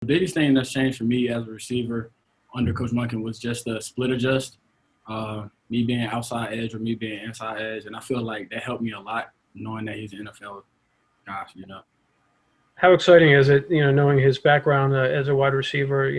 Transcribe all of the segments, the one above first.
The biggest thing that's changed for me as a receiver under Coach Monken was just the split adjust, me being outside edge or me being inside edge. And I feel like that helped me a lot knowing that he's an NFL guy. How exciting is it, knowing his background as a wide receiver,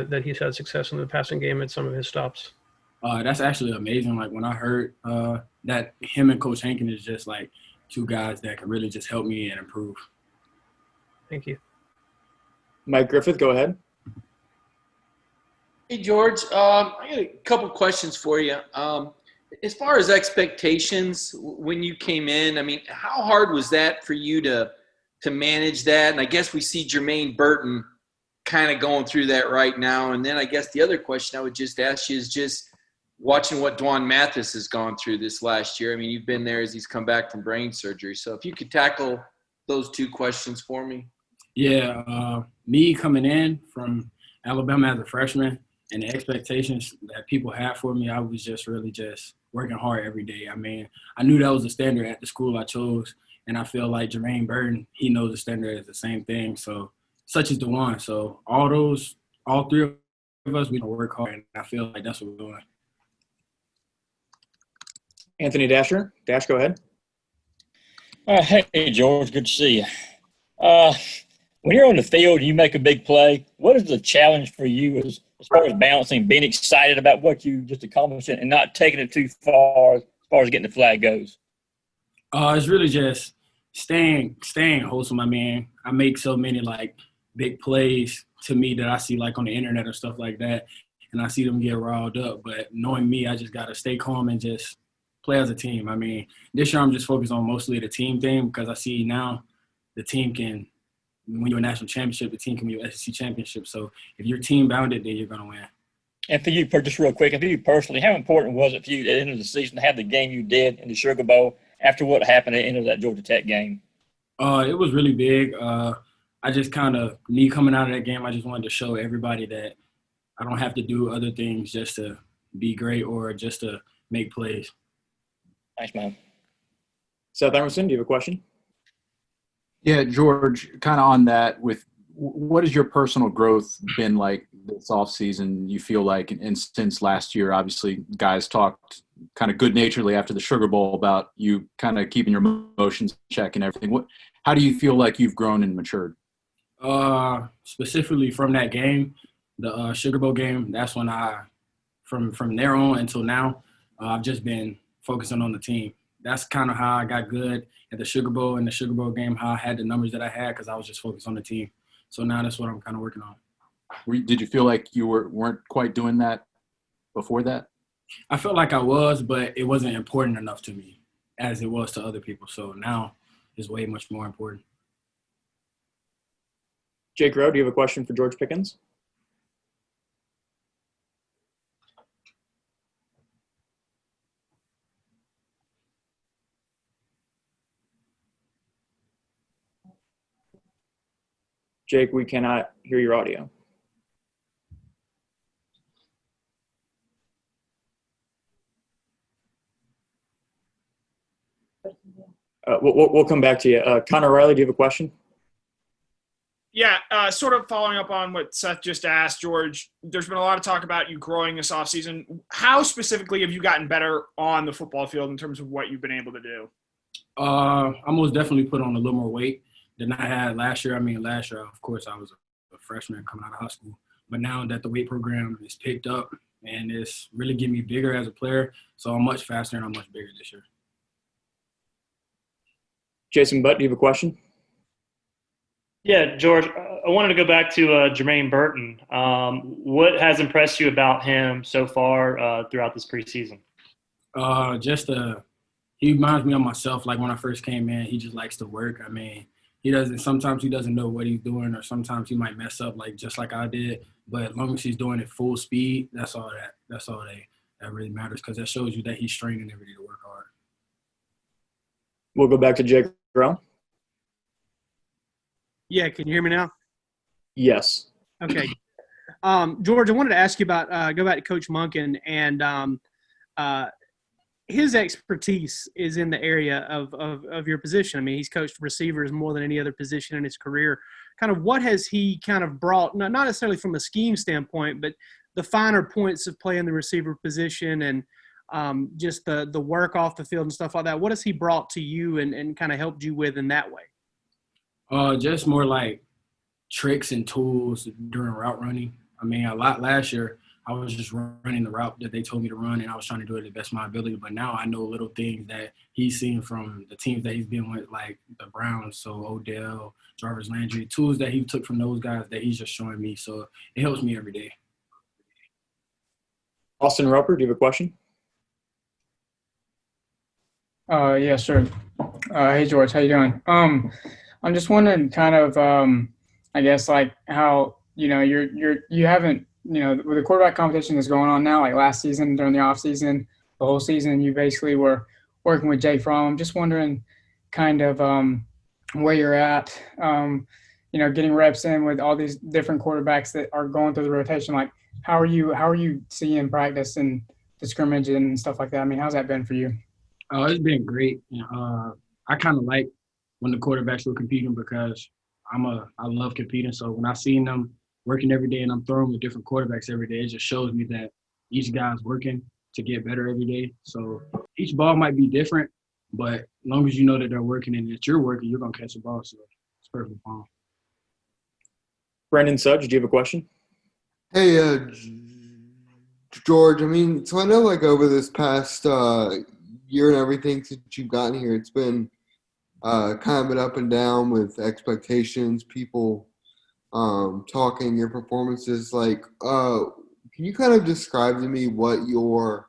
that he's had success in the passing game at some of his stops? That's actually amazing. Like when I heard that him and Coach Hankin is just like two guys that can really just help me and improve. Thank you. Mike Griffith, go ahead. Hey, George. I got a couple questions for you. As far as expectations, when you came in, I mean, how hard was that for you to manage that? And I guess we see Jermaine Burton kind of going through that right now. And then I guess the other question I would just ask you is just watching what Dwan Mathis has gone through this last year. I mean, you've been there as he's come back from brain surgery. So if you could tackle those two questions for me. Yeah, me coming in from Alabama as a freshman and the expectations that people had for me, I was just really just working hard every day. I mean, I knew that was the standard at the school I chose, and I feel like Jermaine Burton, he knows the standard is the same thing. So, such as DeJuan. So, all three of us, we work hard, and I feel like that's what we're doing. Anthony Dasher. Dash, go ahead. Hey, George. Good to see you. When you're on the field and you make a big play, what is the challenge for you as far as balancing, being excited about what you just accomplished and not taking it too far as getting the flag goes? It's really just staying wholesome. I mean, I make so many like big plays to me that I see like on the internet or stuff like that, and I see them get riled up. But knowing me, I just got to stay calm and just play as a team. I mean, this year I'm just focused on mostly the team thing because I see now the team can win you a national championship, the team can win you an SEC championship. So if you're team bounded, then you're going to win. And for you, just real quick, and for you personally, how important was it for you at the end of the season to have the game you did in the Sugar Bowl after what happened at the end of that Georgia Tech game? It was really big. I just kind of, me coming out of that game, I just wanted to show everybody that I don't have to do other things just to be great or just to make plays. Thanks, man. Seth Emerson, do you have a question? Yeah, George, kind of on that, with what has your personal growth been like this offseason? You feel like, and since last year, obviously, guys talked kind of good-naturedly after the Sugar Bowl about you kind of keeping your emotions in check and everything. How do you feel like you've grown and matured? Specifically from that game, the Sugar Bowl game, that's when from there on until now, I've just been focusing on the team. That's kind of how I got good at the Sugar Bowl and the Sugar Bowl game, how I had the numbers that I had because I was just focused on the team. So now that's what I'm kind of working on. Did you feel like you weren't quite doing that before that? I felt like I was, but it wasn't important enough to me as it was to other people. So now it's way much more important. Jake Rowe, do you have a question for George Pickens? Jake, we cannot hear your audio. We'll come back to you. Connor Riley, do you have a question? Yeah, sort of following up on what Seth just asked, George, there's been a lot of talk about you growing this offseason. How specifically have you gotten better on the football field in terms of what you've been able to do? I most definitely put on a little more weight than I had last year. I mean, last year, of course, I was a freshman coming out of high school. But now that the weight program is picked up and it's really getting me bigger as a player, so I'm much faster and I'm much bigger this year. Jason Butt, do you have a question? Yeah, George, I wanted to go back to Jermaine Burton. What has impressed you about him so far throughout this preseason? He reminds me of myself. Like when I first came in, he just likes to work. I mean, sometimes he doesn't know what he's doing, or sometimes he might mess up just like I did. But as long as he's doing it full speed, that's all that really matters, because that shows you that he's training every day to work hard. We'll go back to Jake Rowe. Yeah, can you hear me now? Yes. Okay. George, I wanted to ask you about go back to Coach Monken, and his expertise is in the area of your position. I mean, he's coached receivers more than any other position in his career. kind of what has he kind of brought, not necessarily from a scheme standpoint, but the finer points of playing the receiver position and just the work off the field and stuff like that. What has he brought to you and kind of helped you with in that way? Just more like tricks and tools during route running. I mean, a lot last year, I was just running the route that they told me to run, and I was trying to do it to the best of my ability. But now I know little things that he's seen from the teams that he's been with, like the Browns, so Odell, Jarvis Landry, tools that he took from those guys that he's just showing me. So it helps me every day. Austin Roper, do you have a question? Yeah, sure. Hey, George, how you doing? I'm just wondering kind of, I guess, like how, you haven't, with the quarterback competition that's going on now, like last season during the offseason, the whole season, you basically were working with Jake Fromm. I'm just wondering kind of where you're at, getting reps in with all these different quarterbacks that are going through the rotation. Like, how are you seeing practice and the scrimmage and stuff like that? I mean, how's that been for you? Oh, it's been great. I kind of like when the quarterbacks were competing because I love competing. So when I seen them working every day and I'm throwing with different quarterbacks every day, it just shows me that each guy's working to get better every day. So each ball might be different, but as long as you know that they're working and that you're working, you're going to catch the ball. So it's perfectly fine. Brandon Sudge, do you have a question? Hey, George, I mean, so I know like over this past year and everything since you've gotten here, it's been kind of been up and down with expectations, people talking, your performances. Like, can you kind of describe to me what your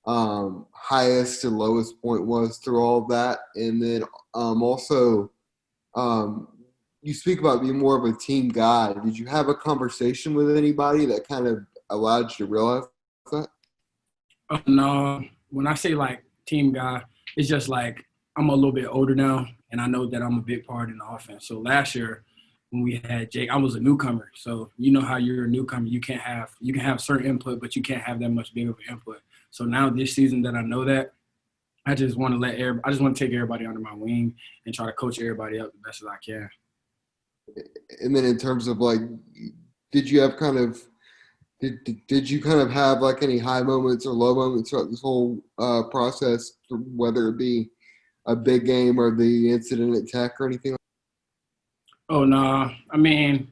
highest and lowest point was through all of that? And then also, you speak about being more of a team guy. Did you have a conversation with anybody that kind of allowed you to realize that? No, when I say like team guy, it's just like I'm a little bit older now, and I know that I'm a big part in the offense. So last year when we had Jake, I was a newcomer. So you know how you're a newcomer, you can have certain input, but you can't have that much big of an input. So now this season that I know that, I just want to take everybody under my wing and try to coach everybody up the best as I can. And then in terms of like, did you have kind of did you kind of have like any high moments or low moments throughout this whole process, whether it be a big game or the incident at Tech or anything? Oh, no. I mean,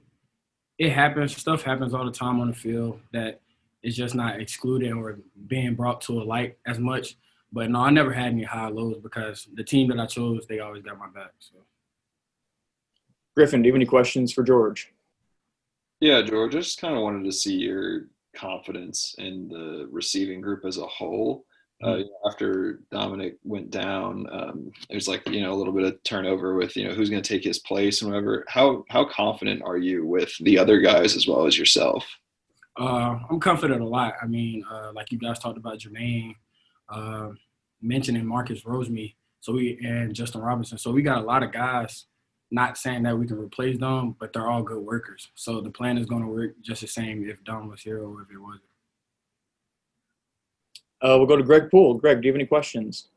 it happens. Stuff happens all the time on the field that is just not excluded or being brought to a light as much. But, no, I never had any high lows because the team that I chose, they always got my back. So. Griffin, do you have any questions for George? Yeah, George, I just kind of wanted to see your confidence in the receiving group as a whole. After Dominic went down, there's like, a little bit of turnover with, who's going to take his place and whatever. How confident are you with the other guys as well as yourself? I'm confident a lot. I mean, like you guys talked about Jermaine, mentioning Marcus Rosemey, and Justin Robinson. So we got a lot of guys. Not saying that we can replace them, but they're all good workers. So the plan is going to work just the same if Dom was here or if it wasn't. We'll go to Greg Poole. Greg, do you have any questions?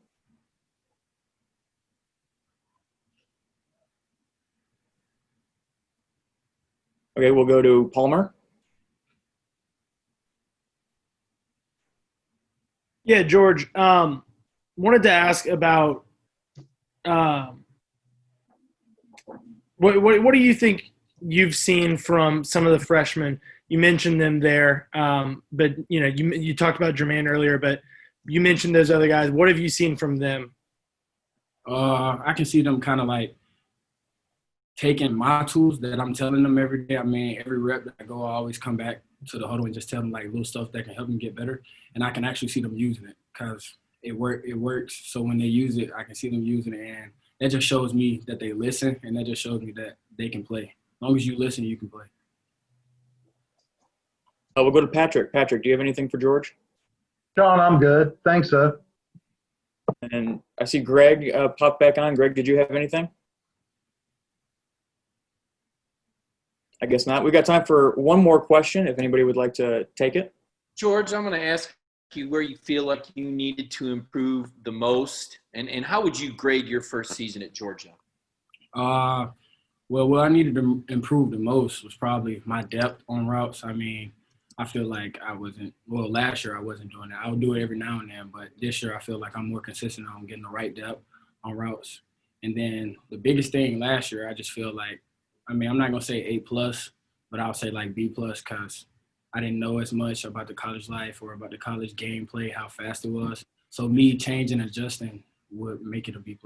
Okay, we'll go to Palmer. Yeah, George, wanted to ask about what do you think you've seen from some of the freshmen? You mentioned them there, but you talked about Jermaine earlier, but you mentioned those other guys. What have you seen from them? I can see them kind of like taking my tools that I'm telling them every day. I mean, every rep that I go, I always come back to the huddle and just tell them like little stuff that can help them get better, and I can actually see them using it because it works. So when they use it, I can see them using it, and that just shows me that they listen, and that just shows me that they can play. As long as you listen, you can play. We'll go to Patrick. Patrick, do you have anything for George? Sean, I'm good. Thanks, sir. And I see Greg pop back on. Greg, did you have anything? I guess not. We got time for one more question if anybody would like to take it. George, I'm going to ask you where you feel like you needed to improve the most, and how would you grade your first season at Georgia? Well, what I needed to improve the most was probably my depth on routes. I mean, I feel like last year I wasn't doing that. I would do it every now and then, but this year I feel like I'm more consistent on getting the right depth on routes. And then the biggest thing last year, I just feel like, I mean, I'm not going to say A+, but I'll say like B+, because I didn't know as much about the college life or about the college gameplay, how fast it was. So me changing, adjusting would make it a B+.